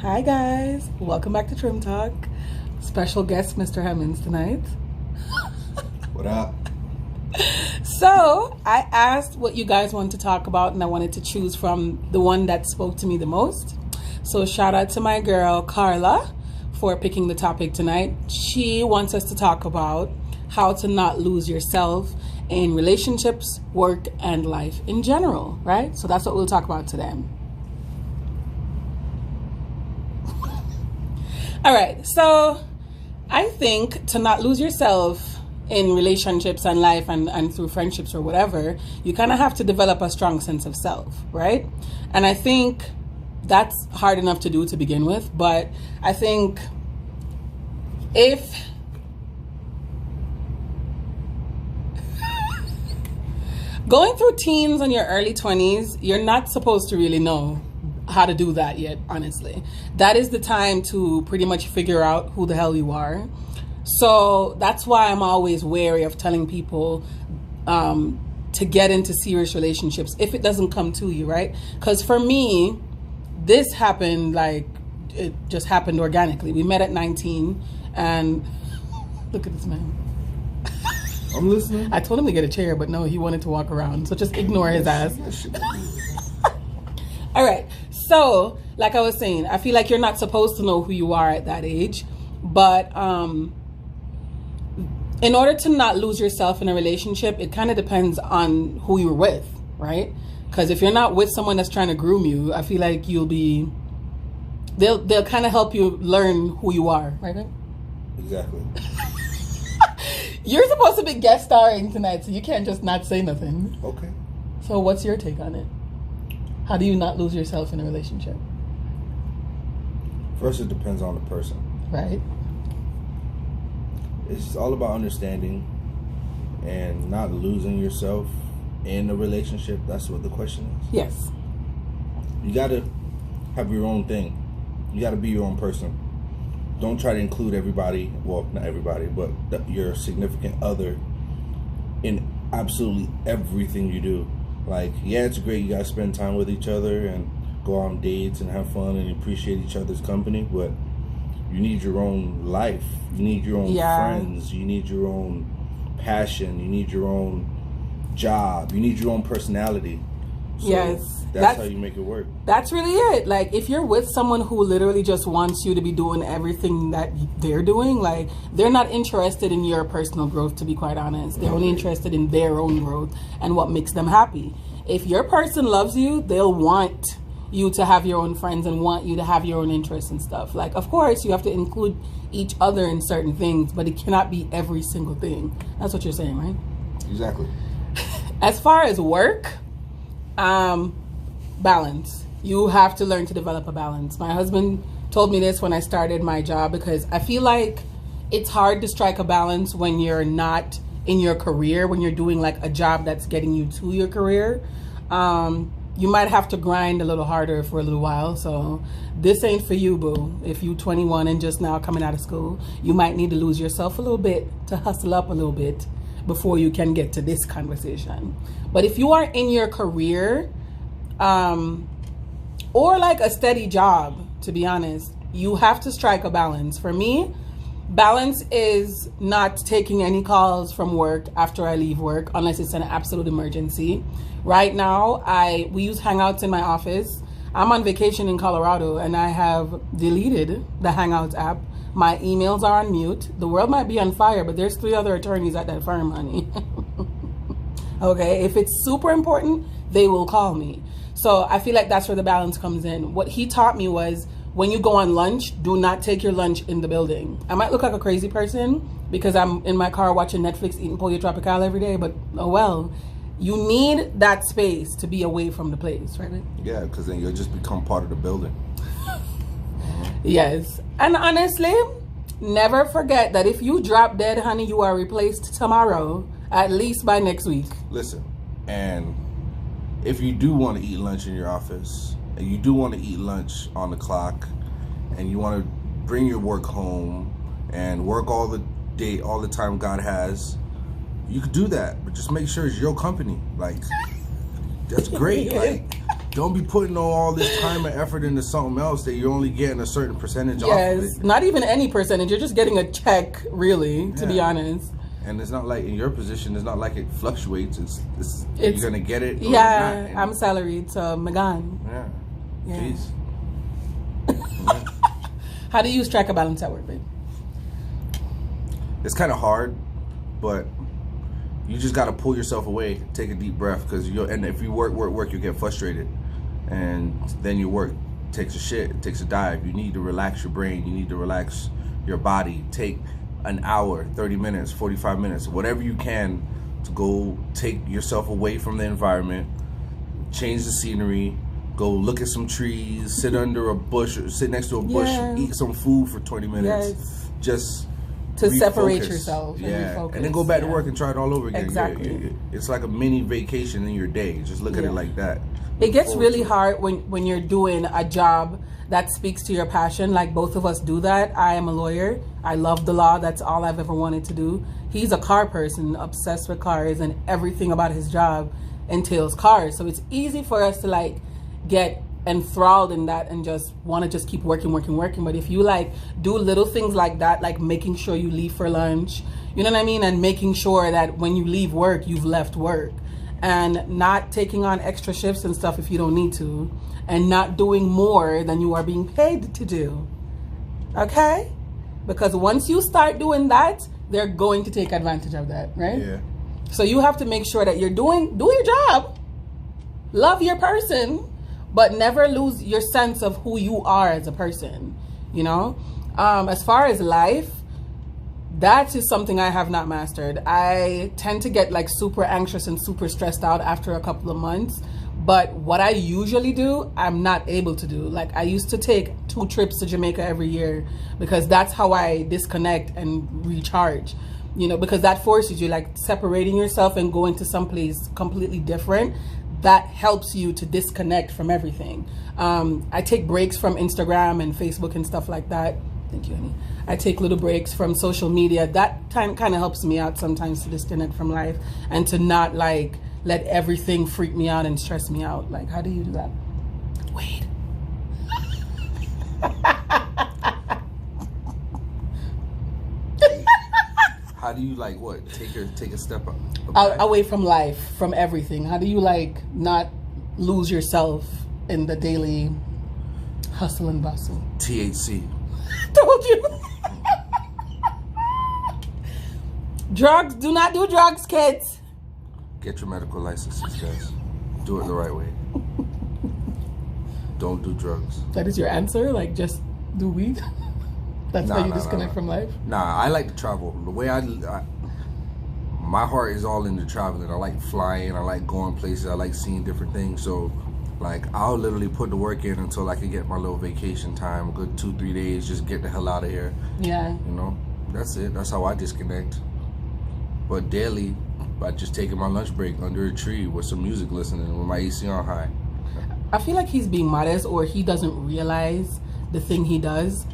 Hi guys, welcome back to Trim Talk. Special guest Mr. Hemmings tonight. What up? So I asked what you guys want to talk about and I wanted to choose from the one that spoke to me the most. So shout out to my girl Carla for picking the topic tonight. She wants us to talk about how to not lose yourself in relationships, work, and life in general, right? So that's what we'll talk about today. All right, so I think to not lose yourself in relationships and life and through friendships or whatever, you kind of have to develop a strong sense of self, right? And I think that's hard enough to do to begin with, but I think if going through teens and your early 20s, you're not supposed to really know how to do that yet, honestly. That is the time to pretty much figure out who the hell you are. So that's why I'm always wary of telling people to get into serious relationships if it doesn't come to you, right? Because for me, this happened it just happened organically. We met at 19 and look at this man. I'm listening. I told him to get a chair, but no, he wanted to walk around. So just ignore his ass. All right. So, like I was saying, I feel like you're not supposed to know who you are at that age. But in order to not lose yourself in a relationship, it kind of depends on who you're with, right? Because if you're not with someone that's trying to groom you, I feel like they'll kind of help you learn who you are, right? Exactly. You're supposed to be guest starring tonight, so you can't just not say nothing. Okay. So what's your take on it? How do you not lose yourself in a relationship? First, it depends on the person. Right. It's all about understanding and not losing yourself in a relationship. That's what the question is. Yes. You got to have your own thing. You got to be your own person. Don't try to include everybody. Well, not everybody, but your significant other in absolutely everything you do. Like, yeah, it's great. You guys spend time with each other and go on dates and have fun and appreciate each other's company, but you need your own life. You need your own friends. You need your own passion. You need your own job. You need your own personality. So yes. That's how you make it work. That's really it. Like, if you're with someone who literally just wants you to be doing everything that they're doing, like, they're not interested in your personal growth, to be quite honest. They're only interested in their own growth and what makes them happy. If your person loves you, they'll want you to have your own friends and want you to have your own interests and stuff. Like, of course, you have to include each other in certain things, but it cannot be every single thing. That's what you're saying, right? Exactly. As far as work, balance. You have to learn to develop a balance. My husband told me this when I started my job, because I feel like it's hard to strike a balance when you're not in your career, when you're doing like a job that's getting you to your career. You might have to grind a little harder for a little while. So this ain't for you, boo. If you 21 and just now coming out of school, you might need to lose yourself a little bit to hustle up a little bit before you can get to this conversation. But if you are in your career, or like a steady job, to be honest, you have to strike a balance. For me, balance is not taking any calls from work after I leave work, unless it's an absolute emergency. Right now, we use Hangouts in my office. I'm on vacation in Colorado and I have deleted the Hangouts app. My emails are on mute. The world might be on fire, but there's 3 other attorneys at that firm, honey. Okay, if it's super important, they will call me. So I feel like that's where the balance comes in. What he taught me was, when you go on lunch, do not take your lunch in the building. I might look like a crazy person because I'm in my car watching Netflix, eating Pollo Tropical every day, but oh well. You need that space to be away from the place, right? Yeah, because then you'll just become part of the building. Yes. And honestly, never forget that if you drop dead, honey, you are replaced tomorrow, at least by next week. Listen, and if you do want to eat lunch in your office, and you do want to eat lunch on the clock, and you want to bring your work home and work all the time God has, you could do that, but just make sure it's your company. Like, that's great. Like, Don't be putting all this time and effort into something else that you're only getting a certain percentage off of Yes, it. not even any percentage. You're just getting a check, really, to be honest. And it's not like in your position, it's not like it fluctuates. It's you're gonna get it. Or Yeah, not. I'm salaried, so Megan. Yeah. Jeez. How do you strike a balance at work, babe? It's kind of hard, but you just gotta pull yourself away, take a deep breath, and if you work, you get frustrated, and then your work takes a shit, it takes a dive. You need to relax your brain. You need to relax your body. Take an hour, 30 minutes, 45 minutes, whatever you can to go take yourself away from the environment, change the scenery, go look at some trees, sit under a bush, or sit next to a bush, eat some food for 20 minutes. Yes. Just to separate refocus. yourself and refocus. And then go back to work and try it all over again. Exactly. It's like a mini vacation in your day. Just look at it like that. It gets really hard when you're doing a job that speaks to your passion, like both of us do that. I am a lawyer. I love the law. That's all I've ever wanted to do. He's a car person, obsessed with cars, and everything about his job entails cars. So it's easy for us to like get enthralled in that and just want to just keep working. But if you like do little things like that, like making sure you leave for lunch, you know what I mean? And making sure that when you leave work, you've left work, and not taking on extra shifts and stuff if you don't need to, and not doing more than you are being paid to do. Okay? Because once you start doing that, they're going to take advantage of that, right? Yeah. So you have to make sure that you're do your job, love your person, but never lose your sense of who you are as a person, you know? As far as life, that is something I have not mastered. I tend to get like super anxious and super stressed out after a couple of months. But what I usually do, I'm not able to do. Like I used to take 2 trips to Jamaica every year because that's how I disconnect and recharge. You know, because that forces you, like separating yourself and going to someplace completely different. That helps you to disconnect from everything. I take breaks from Instagram and Facebook and stuff like that. Thank you, honey. I take little breaks from social media. That time kind of helps me out sometimes to disconnect from life and to not like let everything freak me out and stress me out. Like, how do you do that? Wait. How do you like what? Take a step up Away from life, from everything. How do you like not lose yourself in the daily hustle and bustle? THC. Told you. Drugs, do not do drugs, kids. Get your medical licenses, guys. Do it the right way. Don't do drugs. That is your answer? Like, just do weed? That's how you disconnect from life? Nah, I like to travel. The way my heart is all into traveling. I like flying. I like going places. I like seeing different things. So, like, I'll literally put the work in until I can get my little vacation time. A good 2-3 days. Just get the hell out of here. Yeah. You know? That's it. That's how I disconnect. But daily, by just taking my lunch break under a tree with some music listening with my AC on high. I feel like he's being modest, or he doesn't realize the thing he does.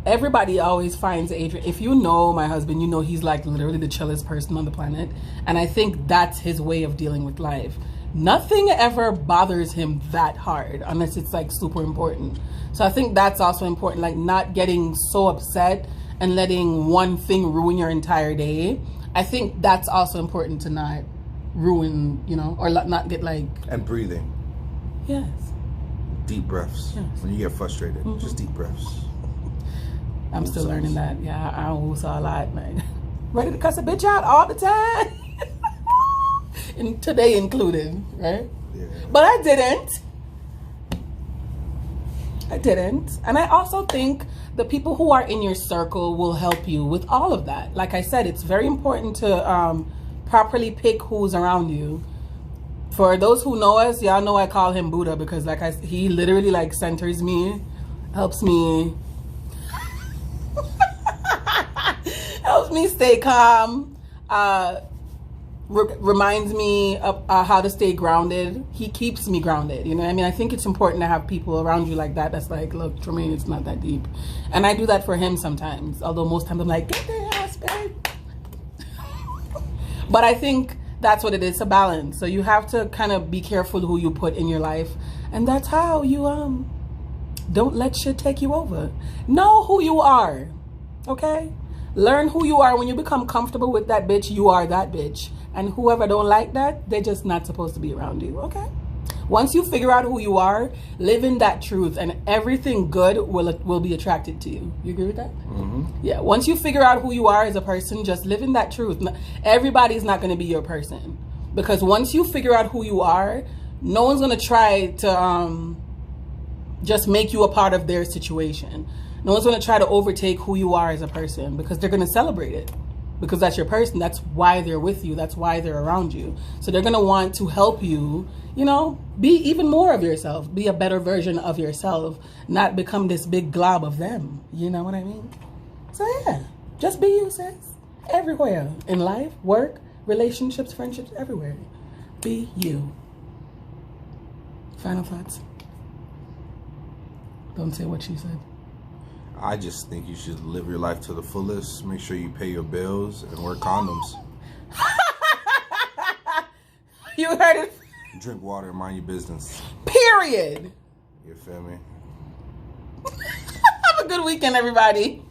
Everybody always finds Adrian. If you know my husband, you know he's like literally the chillest person on the planet. And I think that's his way of dealing with life. Nothing ever bothers him that hard unless it's like super important. So I think that's also important, like not getting so upset and letting one thing ruin your entire day. I think that's also important to not ruin, you know, or not get like... And breathing. Yes. Deep breaths. Yes. When you get frustrated, just deep breaths. I'm still learning that. Yeah, I also a lot, man. Ready to cuss a bitch out all the time. And today included, right? Yeah. But I didn't. And I also think the people who are in your circle will help you with all of that. Like I said, it's very important to properly pick who's around you. For those who know us, y'all know I call him Buddha because he literally like centers me, helps me stay calm, reminds me of how to stay grounded. He keeps me grounded, you know what I mean? I think it's important to have people around you like that. That's like, look, Tremaine, it's not that deep. And I do that for him sometimes, although most times I'm like, get their ass, babe. But I think that's what it is, a balance. So you have to kind of be careful who you put in your life And that's how you don't let shit take you over. Know who you are. Okay? Learn who you are. When you become comfortable with that bitch, you are that bitch. And whoever don't like that, they're just not supposed to be around you. Okay? Once you figure out who you are, live in that truth, and everything good will be attracted to you. You agree with that? Mm-hmm. Yeah. Once you figure out who you are as a person, just live in that truth. Everybody's not going to be your person, because once you figure out who you are, no one's going to try to just make you a part of their situation. No one's going to try to overtake who you are as a person, because they're going to celebrate it. Because that's your person. That's why they're with you. That's why they're around you. So they're going to want to help you, you know, be even more of yourself. Be a better version of yourself. Not become this big glob of them. You know what I mean? So yeah, just be you, sis. Everywhere. In life, work, relationships, friendships, everywhere. Be you. Final thoughts? Don't say what she said. I just think you should live your life to the fullest. Make sure you pay your bills and wear condoms. You heard it. Drink water and mind your business. Period. You feel me? Have a good weekend, everybody.